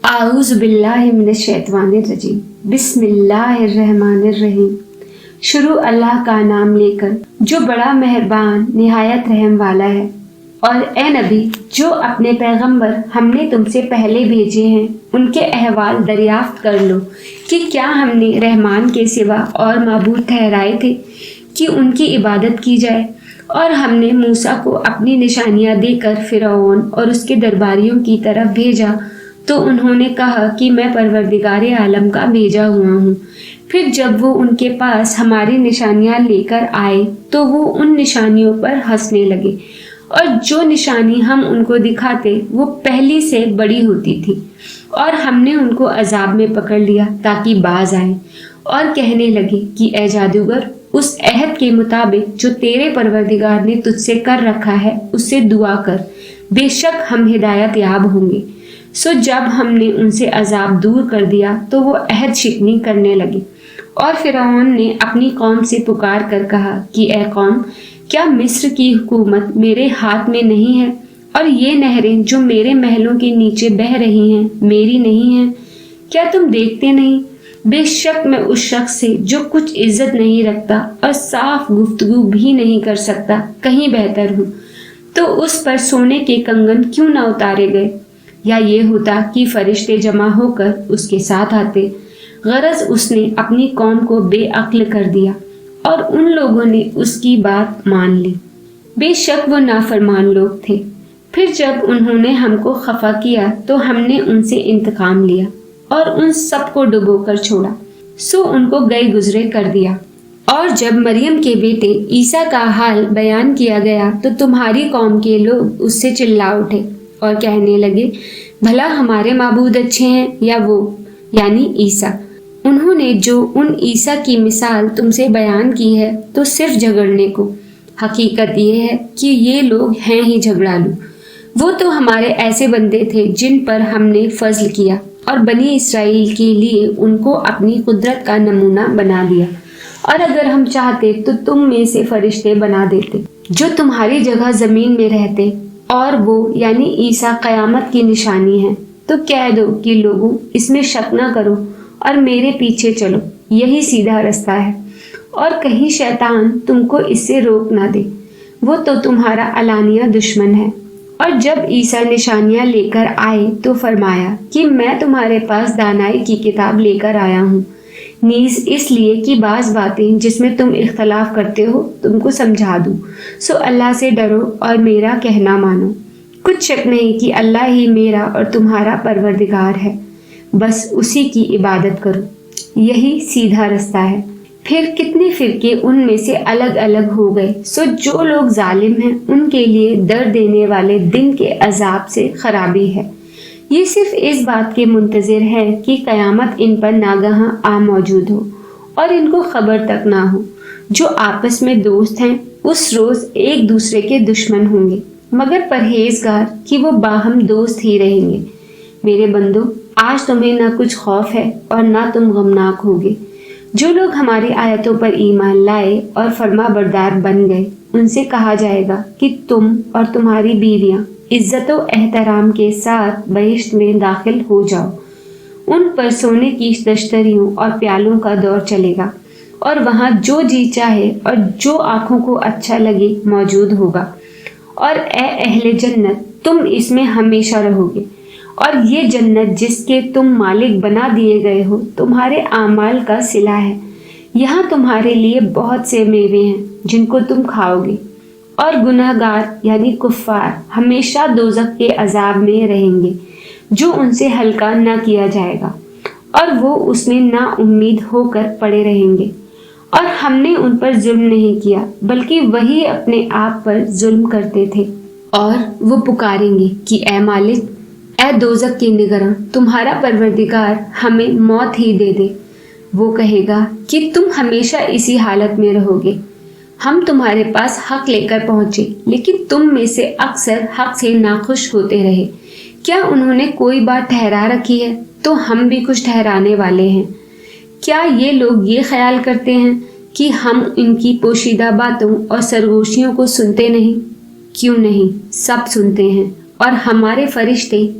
اعوذ باللہ من الشیطان الرجیم، بسم اللہ الرحمن الرحیم۔ شروع اللہ کا نام لے کر جو بڑا مہربان نہایت رحم والا ہے۔ اور اے نبی، جو اپنے پیغمبر ہم نے تم سے پہلے بھیجے ہیں ان کے احوال دریافت کر لو کہ کیا ہم نے رحمان کے سوا اور معبود ٹھہرائے تھے کہ ان کی عبادت کی جائے۔ اور ہم نے موسیٰ کو اپنی نشانیاں دے کر فرعون اور اس کے درباریوں کی طرف بھیجا تو انہوں نے کہا کہ میں پروردگار عالم کا بھیجا ہوا ہوں۔ پھر جب وہ ان کے پاس ہماری نشانیاں لے کر آئے تو وہ ان نشانیوں پر ہنسنے لگے، اور جو نشانی ہم ان کو دکھاتے وہ پہلی سے بڑی ہوتی تھی، اور ہم نے ان کو عذاب میں پکڑ لیا تاکہ باز آئیں، اور کہنے لگے کہ اے جادوگر، اس عہد کے مطابق جو تیرے پروردگار نے تجھ سے کر رکھا ہے اس سے دعا کر، بے شک ہم ہدایت یاب ہوں گے۔ سو جب ہم نے ان سے عذاب دور کر دیا تو وہ عہد شکنی کرنے لگے، اور فرعون نے اپنی قوم سے پکار کر کہا کہ اے قوم، کیا مصر کی حکومت میرے ہاتھ میں نہیں ہے، اور یہ نہریں جو میرے محلوں کے نیچے بہہ رہی ہیں میری نہیں ہیں؟ کیا تم دیکھتے نہیں؟ بے شک میں اس شخص سے جو کچھ عزت نہیں رکھتا اور صاف گفتگو بھی نہیں کر سکتا کہیں بہتر ہوں۔ تو اس پر سونے کے کنگن کیوں نہ اتارے گئے، یا یہ ہوتا کہ فرشتے جمع ہو کر اس کے ساتھ آتے۔ غرض اس نے اپنی قوم کو بے عقل کر دیا، اور ان لوگوں نے اس کی بات مان لی۔ بے شک وہ نافرمان لوگ تھے۔ پھر جب انہوں نے ہم کو خفا کیا تو ہم نے ان سے انتقام لیا اور ان سب کو ڈبو کر چھوڑا، سو ان کو گئے گزرے کر دیا۔ اور جب مریم کے بیٹے عیسیٰ کا حال بیان کیا گیا تو تمہاری قوم کے لوگ اس سے چلا اٹھے اور کہنے لگے، بھلا ہمارے معبود اچھے ہیں یا وہ، یعنی عیسیٰ۔ انہوں نے جو ان عیسیٰ کی مثال تم سے بیان کی ہے تو صرف جھگڑنے کو۔ حقیقت یہ ہے کہ یہ لوگ ہیں ہی جھگڑالو۔ وہ تو ہمارے ایسے بندے تھے جن پر ہم نے فضل کیا، اور بنی اسرائیل کے لیے ان کو اپنی قدرت کا نمونہ بنا دیا۔ اور اگر ہم چاہتے تو تم میں سے فرشتے بنا دیتے جو تمہاری جگہ زمین میں رہتے، اور وہ یعنی عیسیٰ قیامت کی نشانی ہے۔ تو کہہ دو کہ لوگوں، اس میں شک نہ کرو اور میرے پیچھے چلو، یہی سیدھا رستہ ہے، اور کہیں شیطان تم کو اس سے روک نہ دے، وہ تو تمہارا علانیہ دشمن ہے۔ اور جب عیسیٰ نشانیاں لے کر آئے تو فرمایا کہ میں تمہارے پاس دانائی کی کتاب لے کر آیا ہوں، نیز اس لیے کہ بعض باتیں جس میں تم اختلاف کرتے ہو تم کو سمجھا دوں۔ سو اللہ سے ڈرو اور میرا کہنا مانو۔ کچھ شک نہیں کہ اللہ ہی میرا اور تمہارا پروردگار ہے، بس اسی کی عبادت کرو، یہی سیدھا رستہ ہے۔ پھر کتنے فرقے ان میں سے الگ الگ ہو گئے، سو جو لوگ ظالم ہیں ان کے لیے درد دینے والے دن کے عذاب سے خرابی ہے۔ یہ صرف اس بات کے منتظر ہے کہ قیامت ان پر ناگہاں آ موجود ہو اور ان کو خبر تک نہ ہو۔ جو آپس میں دوست ہیں اس روز ایک دوسرے کے دشمن ہوں گے، مگر پرہیزگار کہ وہ باہم دوست ہی رہیں گے۔ میرے بندو، آج تمہیں نہ کچھ خوف ہے اور نہ تم غمناک ہوگے۔ جو لوگ ہماری آیتوں پر ایمان لائے اور فرما بردار بن گئے، ان سے کہا جائے گا کہ تم اور تمہاری بیویاں عزت و احترام کے ساتھ بہشت میں داخل ہو جاؤ۔ ان پر سونے کی دشتریوں اور پیالوں کا دور چلے گا، اور وہاں جو جی چاہے اور جو آنکھوں کو اچھا لگے موجود ہوگا۔ اور اے اہل جنت، تم اس میں ہمیشہ رہو گے، اور یہ جنت جس کے تم مالک بنا دیے گئے ہو تمہارے اعمال کا صلہ ہے۔ یہاں تمہارے لیے بہت سے میوے ہیں جن کو تم کھاؤ گے، اور گناہ گار یعنی کفار ہمیشہ دوزخ کے عذاب میں رہیں گے جو ان سے ہلکا نہ کیا جائے گا، اور وہ اس میں نا امید ہو کر پڑے رہیں گے۔ اور ہم نے ان پر ظلم نہیں کیا بلکہ وہی اپنے آپ پر ظلم کرتے تھے۔ اور وہ پکاریں گے کہ اے مالک، اے دوزخ کے نگراں، تمہارا پروردگار ہمیں موت ہی دے دے۔ وہ کہے گا کہ تم ہمیشہ اسی حالت میں رہو گے، ہم تمہارے پاس حق لے کر پہنچے لیکن تم میں سے اکثر حق سے ناخوش ہوتے رہے۔ کیا انہوں نے کوئی بات ٹھہرا رکھی ہے تو ہم بھی کچھ ٹھہرانے والے ہیں۔ کیا یہ لوگ یہ خیال کرتے ہیں کہ ہم ان کی پوشیدہ باتوں اور سرگوشیوں کو سنتے نہیں؟ کیوں نہیں، سب سنتے ہیں، اور ہمارے فرشتے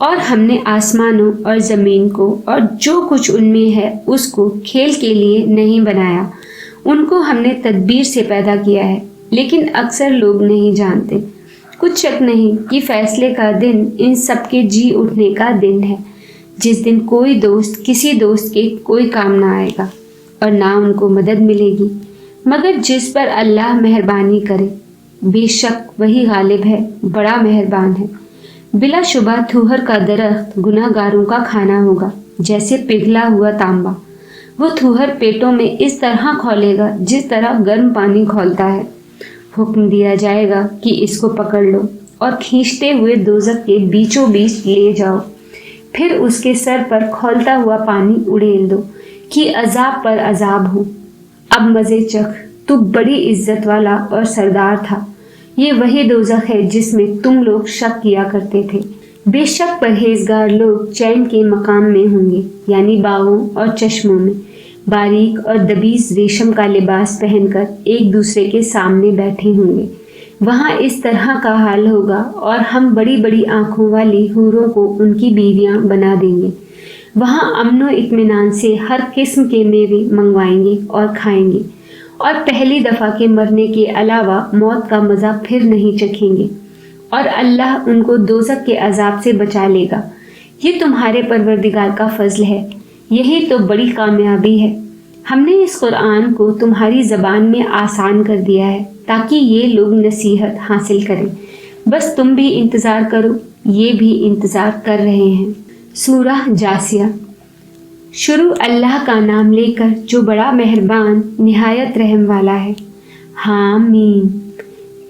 اور ہم نے آسمانوں اور زمین کو اور جو کچھ ان میں ہے اس کو کھیل کے لیے نہیں بنایا، ان کو ہم نے تدبیر سے پیدا کیا ہے، لیکن اکثر لوگ نہیں جانتے۔ کچھ شک نہیں کہ فیصلے کا دن ان سب کے جی اٹھنے کا دن ہے، جس دن کوئی دوست کسی دوست کے کوئی کام نہ آئے گا اور نہ ان کو مدد ملے گی، مگر جس پر اللہ مہربانی کرے۔ بے شک وہی غالب ہے، بڑا مہربان ہے۔ بلا شبہ تھوہر کا درخت گناہ گاروں کا کھانا ہوگا، جیسے پگھلا ہوا تانبا۔ وہ تھوہر پیٹوں میں اس طرح کھولے گا جس طرح گرم پانی کھولتا ہے۔ حکم دیا جائے گا کہ اس کو پکڑ لو اور کھینچتے ہوئے دوزخ کے بیچوں بیچ لے جاؤ، پھر اس کے سر پر کھولتا ہوا پانی اڑیل دو کہ عذاب پر عذاب ہو۔ اب مزے چکھ، تو بڑی عزت والا اور سردار تھا۔ یہ وہی دوزخ ہے جس میں تم لوگ شک کیا کرتے تھے۔ بے شک پرہیزگار لوگ چین کے مقام میں ہوں گے، یعنی باغوں اور چشموں میں، باریک اور دبیز ریشم کا لباس پہن کر ایک دوسرے کے سامنے بیٹھے ہوں گے۔ وہاں اس طرح کا حال ہوگا، اور ہم بڑی بڑی آنکھوں والی حوروں کو ان کی بیویاں بنا دیں گے۔ وہاں امن و اطمینان سے ہر قسم کے میوے منگوائیں گے اور کھائیں گے، اور پہلی دفعہ کے مرنے کے علاوہ موت کا مزہ پھر نہیں چکھیں گے، اور اللہ ان کو دوزخ کے عذاب سے بچا لے گا۔ یہ تمہارے پروردگار کا فضل ہے، یہی تو بڑی کامیابی ہے۔ ہم نے اس قرآن کو تمہاری زبان میں آسان کر دیا ہے تاکہ یہ لوگ نصیحت حاصل کریں۔ بس تم بھی انتظار کرو، یہ بھی انتظار کر رہے ہیں۔ سورہ جاسیہ۔ شروع اللہ کا نام لے کر جو بڑا مہربان نہایت رحم والا ہے۔ حامیم۔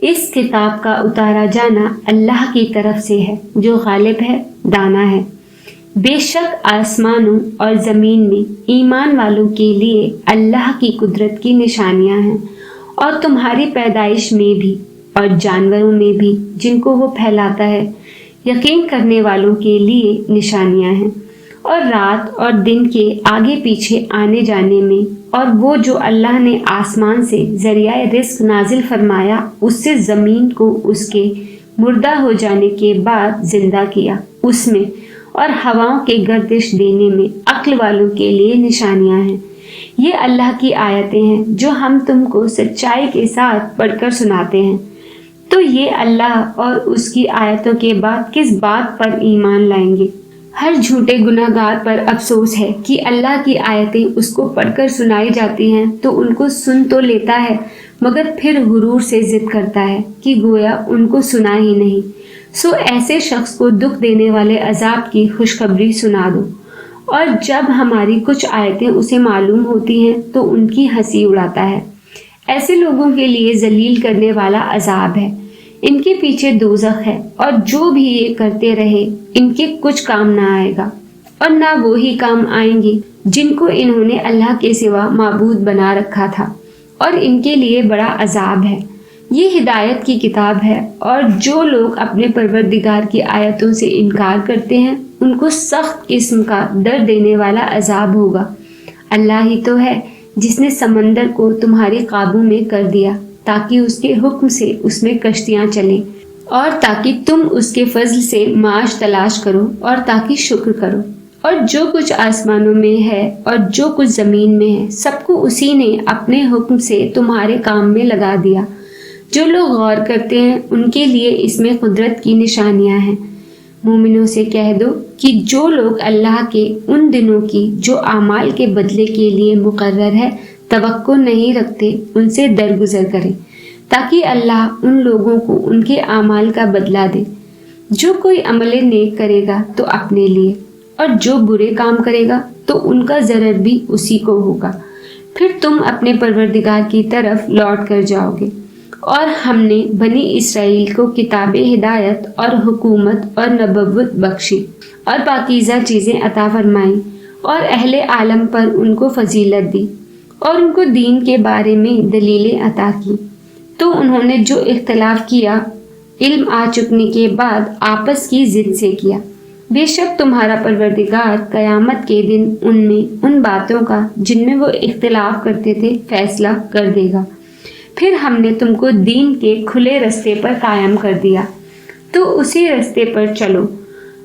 اس کتاب کا اتارا جانا اللہ کی طرف سے ہے جو غالب ہے، دانا ہے۔ بے شک آسمانوں اور زمین میں ایمان والوں کے لیے اللہ کی قدرت کی نشانیاں ہیں، اور تمہاری پیدائش میں بھی اور جانوروں میں بھی جن کو وہ پھیلاتا ہے، یقین کرنے والوں کے لیے نشانیاں ہیں، اور رات اور دن کے آگے پیچھے آنے جانے میں، اور وہ جو اللہ نے آسمان سے ذریعہ رزق نازل فرمایا، اس سے زمین کو اس کے مردہ ہو جانے کے بعد زندہ کیا، اس میں اور ہواؤں کے گردش دینے میں عقل والوں کے لیے نشانیاں ہیں۔ یہ اللہ کی آیتیں ہیں جو ہم تم کو سچائی کے ساتھ پڑھ کر سناتے ہیں۔ تو یہ اللہ اور اس کی آیتوں کے بعد کس بات پر ایمان لائیں گے؟ ہر جھوٹے گناہ گار پر افسوس ہے کہ اللہ کی آیتیں اس کو پڑھ کر سنائی جاتی ہیں تو ان کو سن تو لیتا ہے، مگر پھر غرور سے ضد کرتا ہے کہ گویا ان کو سنا ہی نہیں۔ سو ایسے شخص کو دکھ دینے والے عذاب کی خوشخبری سنا دو، اور جب ہماری کچھ آیتیں اسے معلوم ہوتی ہیں تو ان کی ہنسی اڑاتا ہے۔ ایسے لوگوں کے لیے ذلیل کرنے والا عذاب ہے، ان کے پیچھے دوزخ ہے، اور جو بھی یہ کرتے رہے ان کے کچھ کام نہ آئے گا، اور نہ وہی کام آئیں گے جن کو انہوں نے اللہ کے سوا معبود بنا رکھا تھا، اور ان کے لیے بڑا عذاب ہے۔ یہ ہدایت کی کتاب ہے، اور جو لوگ اپنے پروردگار کی آیتوں سے انکار کرتے ہیں ان کو سخت قسم کا درد دینے والا عذاب ہوگا۔ اللہ ہی تو ہے جس نے سمندر کو تمہارے قابو میں کر دیا تاکہ اس کے حکم سے اس میں کشتیاں چلیں، اور تاکہ تم اس کے فضل سے معاش تلاش کرو، اور تاکہ شکر کرو۔ اور جو کچھ آسمانوں میں ہے اور جو کچھ زمین میں ہے، سب کو اسی نے اپنے حکم سے تمہارے کام میں لگا دیا۔ جو لوگ غور کرتے ہیں ان کے لیے اس میں قدرت کی نشانیاں ہیں۔ مومنوں سے کہہ دو کہ جو لوگ اللہ کے ان دنوں کی جو اعمال کے بدلے کے لیے مقرر ہے توقع نہیں رکھتے، ان سے درگزر کریں تاکہ اللہ ان لوگوں کو ان کے اعمال کا بدلہ دے۔ جو کوئی عمل نیک کرے گا تو اپنے لیے، اور جو برے کام کرے گا تو ان کا ضرر بھی اسی کو ہوگا۔ پھر تم اپنے پروردگار کی طرف لوٹ کر جاؤ گے۔ اور ہم نے بنی اسرائیل کو کتاب ہدایت اور حکومت اور نبوت بخشی، اور پاکیزہ چیزیں عطا فرمائیں، اور اہل عالم پر ان کو فضیلت دی، اور ان کو دین کے بارے میں دلیلیں عطا کی۔ تو انہوں نے جو اختلاف کیا علم آ چکنے کے بعد آپس کی ضد سے کیا۔ بے شک تمہارا پروردگار قیامت کے دن ان میں ان باتوں کا جن میں وہ اختلاف کرتے تھے فیصلہ کر دے گا۔ پھر ہم نے تم کو دین کے کھلے رستے پر قائم کر دیا، تو اسی رستے پر چلو،